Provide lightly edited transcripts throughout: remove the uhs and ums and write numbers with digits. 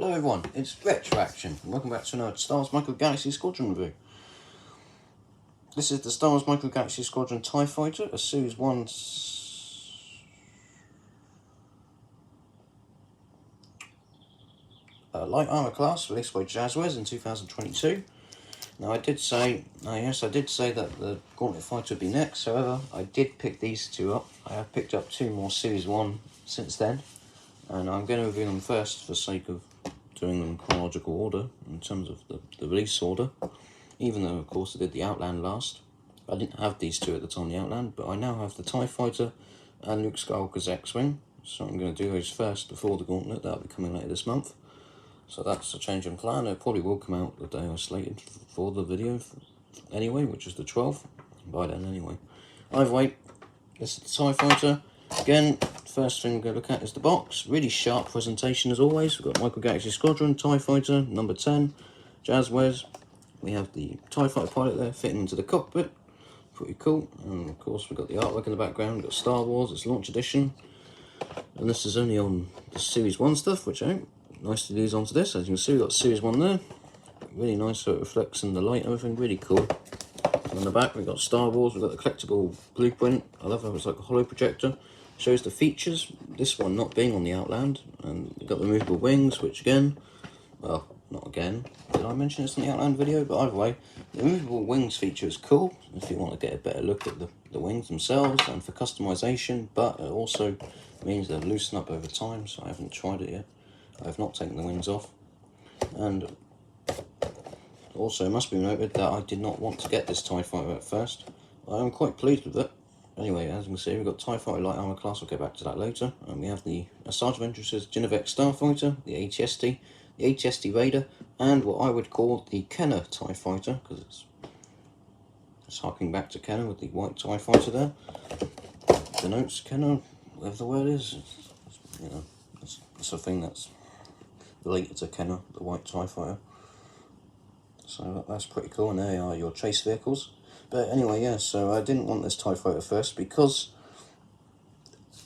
Hello everyone, it's Retroaction, and welcome back to another Star Wars Micro Galaxy Squadron review. This is the Star Wars Micro Galaxy Squadron TIE Fighter, a Series 1 light armor class released by Jazzwares in 2022. Now I did say that the Gauntlet Fighter would be next, however I did pick these two up. I have picked up two more Series 1 since then, and I'm going to review them first for the sake of doing them in chronological order in terms of the release order, even though of course I did the Outland last. I didn't have these two at the time of the Outland, but I now have the TIE Fighter and Luke Skywalker's X-Wing, so I'm going to do those first before the Gauntlet. That'll be coming later this month, so that's a change in plan. It probably will come out the day I slated for the video anyway, which is the 12th, by then anyway. Either way, this is the TIE Fighter. Again, first thing we're going to look at is the box. Really sharp presentation as always. We've got Micro Galaxy Squadron, TIE Fighter, number 10, Jazzwares. We have the TIE Fighter pilot there fitting into the cockpit. Pretty cool. And of course we've got the artwork in the background. We've got Star Wars, it's launch edition. And this is only on the Series 1 stuff, which I hope nice to use onto this. As you can see, we've got Series 1 there. Really nice, so it reflects in the light and everything, really cool. And on the back we've got Star Wars, we've got the collectible blueprint. I love how it's like a holo projector. Shows the features, this one not being on the Outland, and you've got the removable wings, which again, well, not again, did I mention this in the Outland video? But either way, the removable wings feature is cool if you want to get a better look at the wings themselves and for customization, but it also means they'll loosen up over time, so I haven't tried it yet. I have not taken the wings off. And also it must be noted that I did not want to get this TIE Fighter at first. I am quite pleased with it. Anyway, as you can see, we've got TIE Fighter Light Armor Class, we'll get back to that later. And we have the Sergeant of Entrances Genevieve Starfighter, the ATST, the ATST Raider, and what I would call the Kenner TIE Fighter, because it's harking back to Kenner with the white TIE Fighter there. Denotes Kenner, whatever the word is, you know, it's a thing that's related to Kenner, the white TIE Fighter. So that's pretty cool, and there are your chase vehicles. But anyway, yeah, so I didn't want this TIE Fighter first because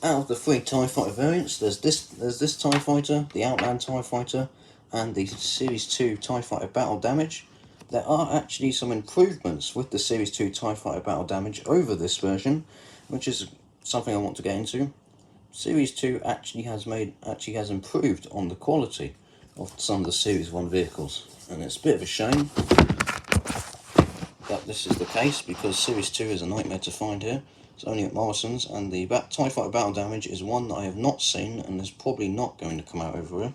out of the three TIE Fighter variants, there's this TIE Fighter, the Outland TIE Fighter, and the Series 2 TIE Fighter Battle Damage. There are actually some improvements with the Series 2 TIE Fighter Battle Damage over this version, which is something I want to get into. Series 2 actually has improved on the quality of some of the Series 1 vehicles, and it's a bit of a shame that this is the case, because Series 2 is a nightmare to find here. It's only at Morrison's, and the TIE Fighter Battle Damage is one that I have not seen and is probably not going to come out over here,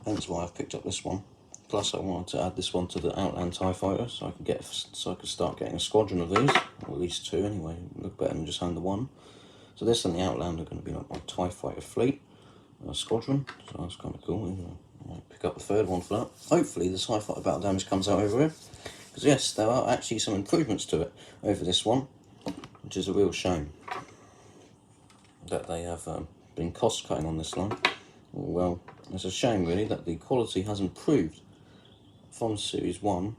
hence why I've picked up this one. Plus I wanted to add this one to the Outland TIE Fighter so I could start getting a squadron of these, or at least two anyway. Look better than just having the one. So this and the Outland are going to be like my TIE Fighter fleet, squadron, so that's kind of cool. I might pick up a third one for that. Hopefully the TIE Fighter Battle Damage comes out over here. Because yes, there are actually some improvements to it over this one, which is a real shame that they have been cost cutting on this line. Well, it's a shame really that the quality has improved from Series 1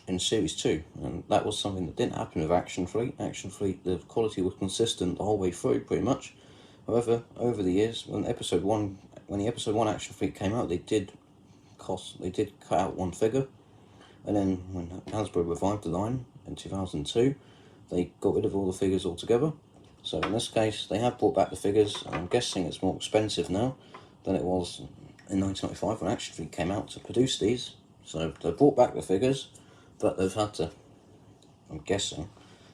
in Series 2, and that was something that didn't happen with Action Fleet. Action Fleet, the quality was consistent the whole way through pretty much. However, over the years, when the Episode 1 Action Fleet came out, they did cut out one figure. And then when Hasbro revived the line in 2002, they got rid of all the figures altogether. So in this case, they have brought back the figures, and I'm guessing it's more expensive now than it was in 1995 when Action Fleet came out to produce these. So they brought back the figures, but they've had to, I'm guessing,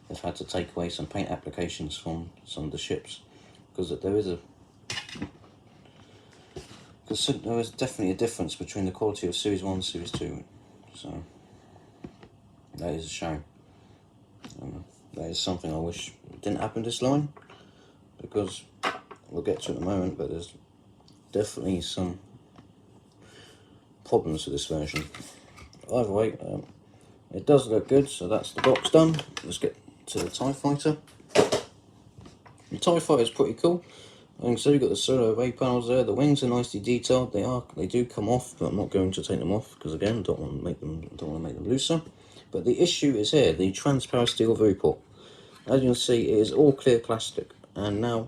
they've had to take away some paint applications from some of the ships, because there is definitely a difference between the quality of Series 1 and Series 2. So that is a shame. That is something I wish didn't happen this line, because we'll get to it in a moment, but there's definitely some problems with this version. Either way, it does look good, so that's the box done. Let's get to the TIE Fighter. The TIE Fighter is pretty cool. So you've got the solar array panels there. The wings are nicely detailed. They do come off, but I'm not going to take them off because again, don't want to make them looser. But the issue is here, the transparent steel viewport. As you can see, it is all clear plastic. And now,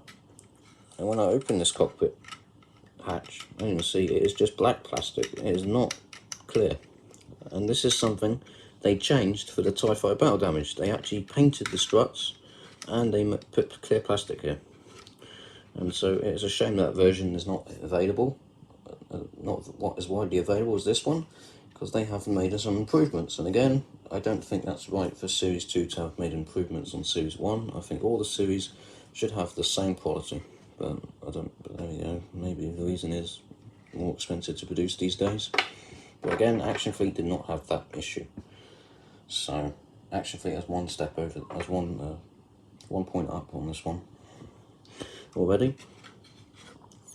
when I open this cockpit, hatch, and you can see it is just black plastic. It is not clear, and this is something they changed for the TIE Fighter battle damage. They actually painted the struts and they put clear plastic here, and so it's a shame that version is not available, not what is widely available as this one, because they have made some improvements. And again, I don't think that's right for Series 2 to have made improvements on Series 1. I think all the series should have the same quality, but I don't, but there you go, maybe the reason is more expensive to produce these days. But again, Action Fleet did not have that issue, so Action Fleet has one step over, has one point up on this one already.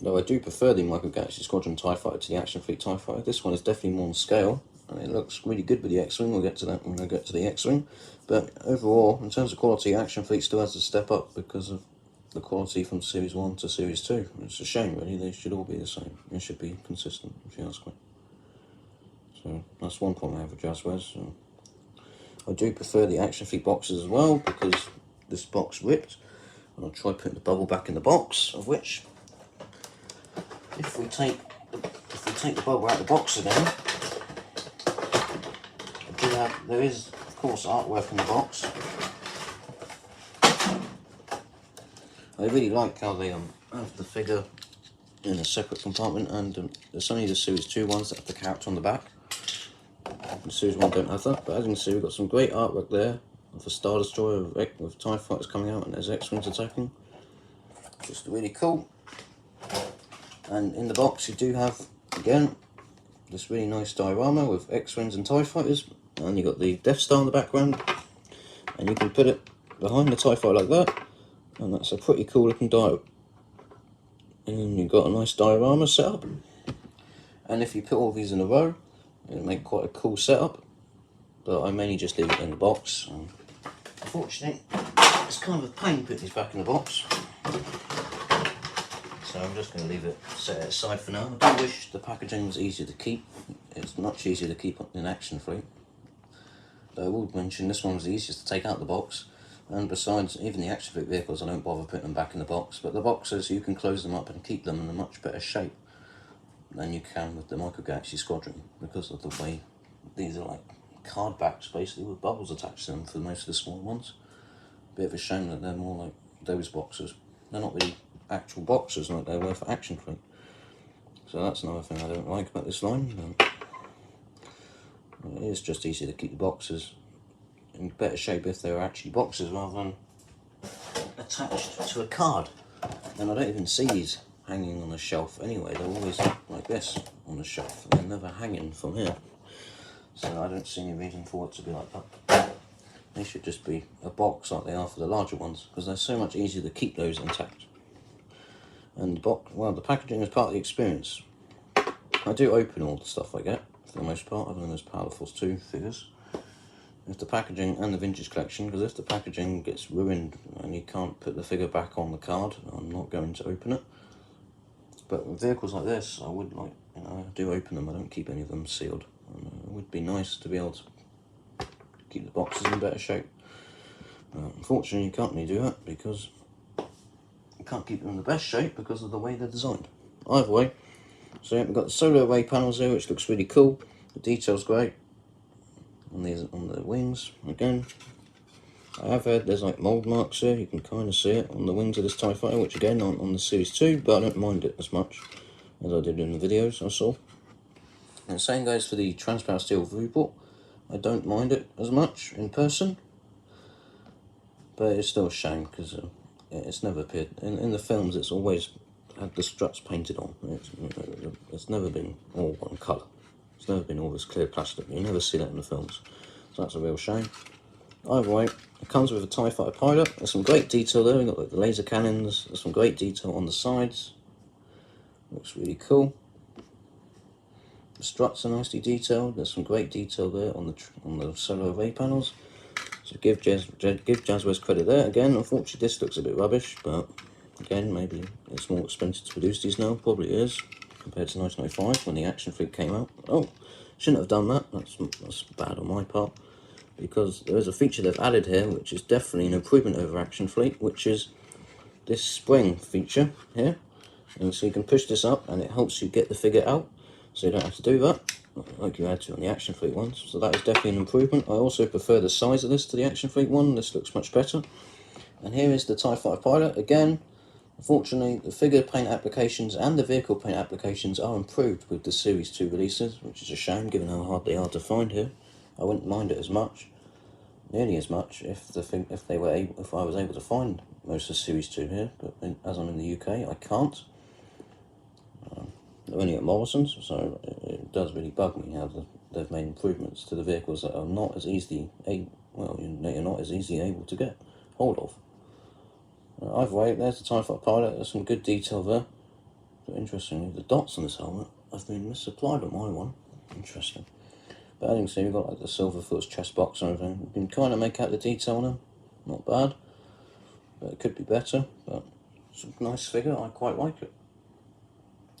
Though I do prefer the Micro Galaxy Squadron TIE Fighter to the Action Fleet TIE Fighter. This one is definitely more on scale, and it looks really good with the X-Wing. We'll get to that when I get to the X-Wing. But overall, in terms of quality, Action Fleet still has to step up because of the quality from Series 1 to Series 2. It's a shame, really. They should all be the same. They should be consistent, if you ask me. So that's one problem I have with Jazzwares. So I do prefer the Action Fleet boxes as well, because this box ripped, and I'll try putting the bubble back in the box, of which, if we take the bubble out of the box again, there is of course artwork in the box. I really like how they have the figure in a separate compartment, and it's only the Series 2 ones that have the character on the back. The Series 1 don't have that, but as you can see, we've got some great artwork there of a Star Destroyer with TIE Fighters coming out, and there's X-Wings attacking. Just really cool. And in the box you do have, again, this really nice diorama with X-Wings and TIE Fighters, and you've got the Death Star in the background, and you can put it behind the TIE Fighter like that, and that's a pretty cool looking dial. And you've got a nice diorama set up, and if you put all these in a row, it'll make quite a cool setup, but I mainly just leave it in the box. Unfortunately, it's kind of a pain putting these back in the box, so I'm just going to leave it set it aside for now. I do wish the packaging was easier to keep. It's much easier to keep in Action Fleet. Though I will mention this one was the easiest to take out the box, and besides, even the Action Fleet vehicles I don't bother putting them back in the box, but the boxes you can close them up and keep them in a much better shape than you can with the Micro Galaxy Squadron, because of the way these are like card backs basically with bubbles attached to them for most of the small ones. Bit of a shame that they're more like those boxes. They're not really actual boxes like they were for Action Fleet. So that's another thing I don't like about this line. It is just easier to keep the boxes in better shape if they were actually boxes rather than attached to a card. And I don't even see these hanging on a shelf anyway. They're always like this on the shelf. They're never hanging from here. So I don't see any reason for it to be like that. They should just be a box like they are for the larger ones, because they're so much easier to keep those intact. And the box, well, the packaging is part of the experience. I do open all the stuff I get, for the most part, other than those Power Force 2 figures. If the packaging and the vintage collection, because if the packaging gets ruined and you can't put the figure back on the card, I'm not going to open it. But with vehicles like this, I would like, you know, I do open them, I don't keep any of them sealed. And it would be nice to be able to keep the boxes in better shape. Unfortunately, you can't really do that because you can't keep them in the best shape because of the way they're designed. Either way, so we've got the solar array panels here, which looks really cool. The detail's great on these, on the wings. Again, I have heard there's like mould marks here. You can kind of see it on the wings of this TIE Fighter, which again aren't on the Series 2, but I don't mind it as much as I did in the videos I saw. And the same goes for the transparent steel viewport. I don't mind it as much in person, but it's still a shame because it's never appeared in the films. It's always had the struts painted on. It's never been all one colour. It's never been all this clear plastic. You never see that in the films, so that's a real shame. Either way, it comes with a TIE Fighter pilot. There's some great detail there. We've got like the laser cannons. There's some great detail on the sides. Looks really cool. The struts are nicely detailed. There's some great detail there on the solar array panels. So give Jazzwares credit there. Again, unfortunately this looks a bit rubbish, but again, maybe it's more expensive to produce these now. Probably is, compared to 1995 when the Action Fleet came out. Oh, shouldn't have done that. That's bad on my part, because there is a feature they've added here which is definitely an improvement over Action Fleet, which is this spring feature here. And so you can push this up and it helps you get the figure out, so you don't have to do that like you had to on the Action Fleet ones. So that is definitely an improvement. I also prefer the size of this to the Action Fleet one. This looks much better. And here is the TIE Fighter Pilot. Again, unfortunately, the figure paint applications and the vehicle paint applications are improved with the Series 2 releases, which is a shame given how hard they are to find here. I wouldn't mind it as much, nearly as much, if I was able to find most of Series 2 here, but as I'm in the UK, I can't. They're only at Morrison's, so it does really bug me how they've made improvements to the vehicles that are not as easily you're not as easily able to get hold of. Either way, there's the TIE Fighter Pilot. There's some good detail there. But interestingly, the dots on this helmet have been misapplied on my one. Interesting. But as you can see, we've got like the silver foot's chest box and everything. You can kind of make out the detail on them. Not bad. But it could be better. But it's a nice figure. I quite like it.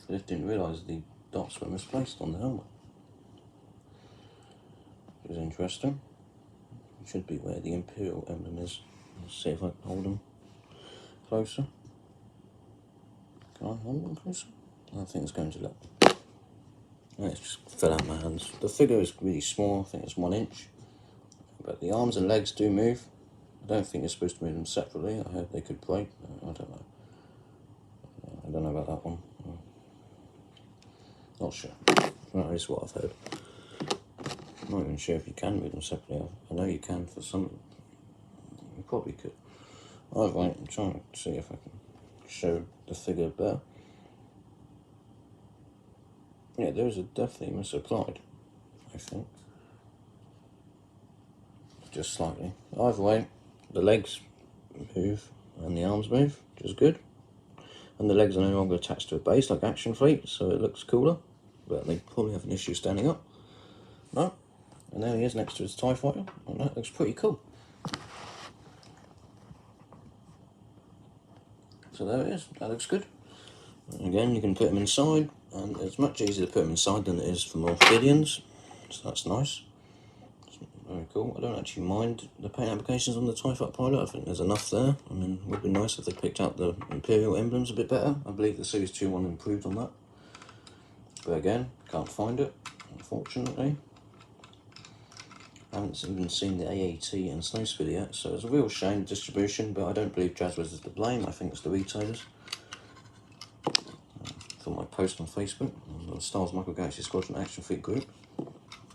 I just didn't realise the dots were misplaced on the helmet. Which is interesting. It should be where the Imperial emblem is. Let's see if I can hold them closer. Can I hold them closer? I think it's going to look. It just fell out of my hands. The figure is really small. I think it's 1 inch. But the arms and legs do move. I don't think you're supposed to move them separately. I heard they could break. I don't know. I don't know about that one. Not sure. That is what I've heard. I'm not even sure if you can move them separately. I know you can for some. You probably could. Either way, I'm trying to see if I can show the figure better. Yeah, those are definitely misapplied, I think. Just slightly. Either way, the legs move and the arms move, which is good. And the legs are no longer attached to a base like Action Fleet, so it looks cooler. But they probably have an issue standing up. No. And there he is next to his TIE Fighter, and that looks pretty cool. So there it is, that looks good. And again, you can put them inside, and it's much easier to put them inside than it is for more Morphidians, so that's nice. It's very cool. I don't actually mind the paint applications on the TIE Fighter Pilot. I think there's enough there. I mean, it would be nice if they picked out the Imperial emblems a bit better. I believe the Series 2 one improved on that. But again, can't find it, unfortunately. I haven't even seen the AAT and Snowspeeder yet, so it's a real shame distribution, but I don't believe Jazzwares is to blame. I think it's the retailers. For my post on Facebook, on the Star Wars Micro Galaxy Squadron Action Fleet group,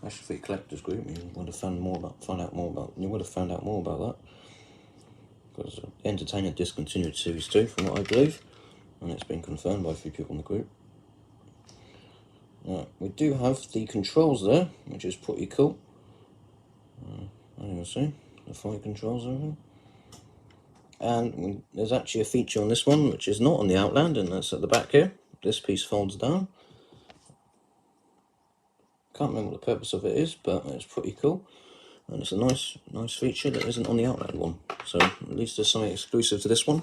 Action Fleet Collectors group, you would have found out more about that. Because Entertainer discontinued Series 2, from what I believe, and it's been confirmed by a few people in the group. We do have the controls there, which is pretty cool. As you can see, the flight controls and everything. And there's actually a feature on this one which is not on the Outland, and that's at the back here. This piece folds down. Can't remember what the purpose of it is, but it's pretty cool. And it's a nice feature that isn't on the Outland one. So at least there's something exclusive to this one.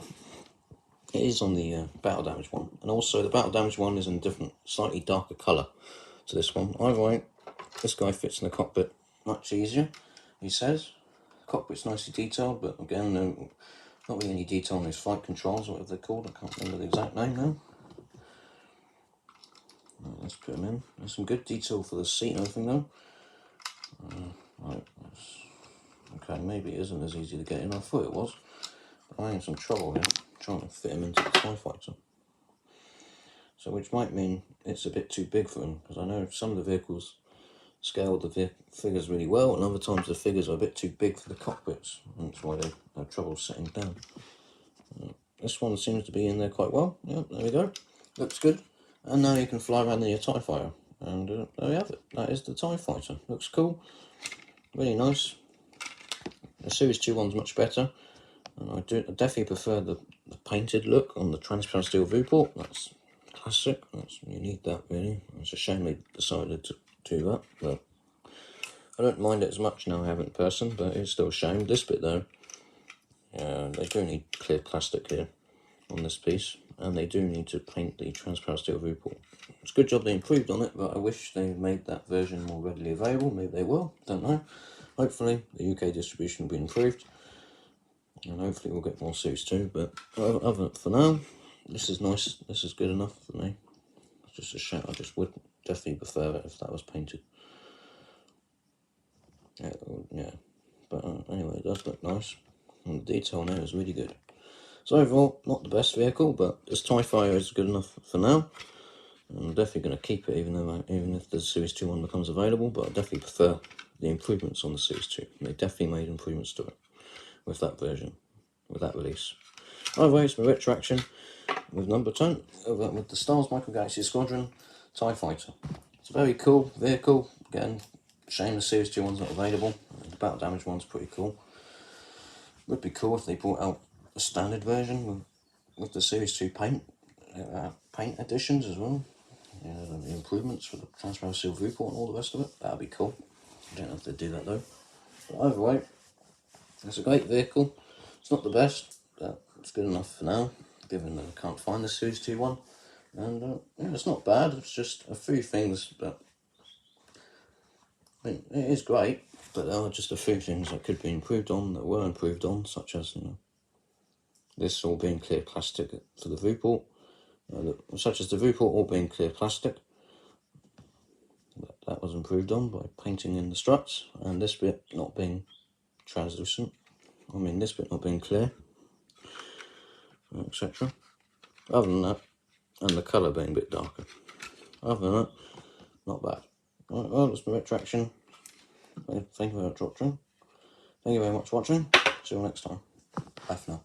It is on the Battle Damage one. And also the Battle Damage one is in a different, slightly darker colour to this one. Either way, this guy fits in the cockpit much easier, he says. The cockpit's nicely detailed, but again, not really any detail on those flight controls, or whatever they're called. I can't remember the exact name now. Let's put them in. There's some good detail for the seat and everything though. Right, okay, maybe it isn't as easy to get in. I thought it was. But I'm in some trouble here trying to fit him into the TIE Fighter. So which might mean it's a bit too big for him, because I know some of the vehicles scale the figures really well, and other times the figures are a bit too big for the cockpits, and that's why they have trouble sitting down. This one seems to be in there quite well. Yeah, there we go. Looks good. And now you can fly around in your TIE Fighter. And there we have it. That is the TIE Fighter. Looks cool. Really nice. The Series 2 one's much better. And I definitely prefer the painted look on the transparent steel viewport. That's classic. You need that really. It's a shame they decided to do that. But I don't mind it as much now I have it in person, but it's still a shame. This bit though, they do need clear plastic here on this piece, and they do need to paint the transparent steel viewport. It's a good job they improved on it, but I wish they made that version more readily available. Maybe they will, don't know. Hopefully the UK distribution will be improved, and hopefully we'll get more Series 2, but for now, this is nice. This is good enough for me. It's just a shame. I just would definitely prefer it if that was painted. Yeah. But anyway, it does look nice. And the detail now is really good. So overall, not the best vehicle, but this TIE Fighter is good enough for now. I'm definitely going to keep it, even if the Series 2 one becomes available. But I definitely prefer the improvements on the Series 2. They definitely made improvements to it with that version, with that release. Either way, it's my retroaction with number 10 with the Star Wars Micro Galaxy Squadron TIE Fighter. It's a very cool vehicle. Again, shame the Series 2 one's not available. The battle damage one's pretty cool. Would be cool if they brought out a standard version with the Series 2 paint additions as well. The improvements for the transparent seal viewport and all the rest of it. That'd be cool. I don't know if they'd do that though. But either way, it's a great vehicle. It's not the best, but it's good enough for now, given that I can't find the Series 2 one. And yeah, it's not bad. It's just a few things that, I mean, it is great, but there are just a few things that could be improved on, that were improved on, such as, this all being clear plastic for the viewport, such as the viewport all being clear plastic. That was improved on by painting in the struts, and this bit not being translucent. I mean, this bit not being clear, etc. Other than that, and the colour being a bit darker. Other than that, not bad. Right, well, that's my retraction. Thank you very much for watching. Thank you very much for watching. See you next time. Bye for now.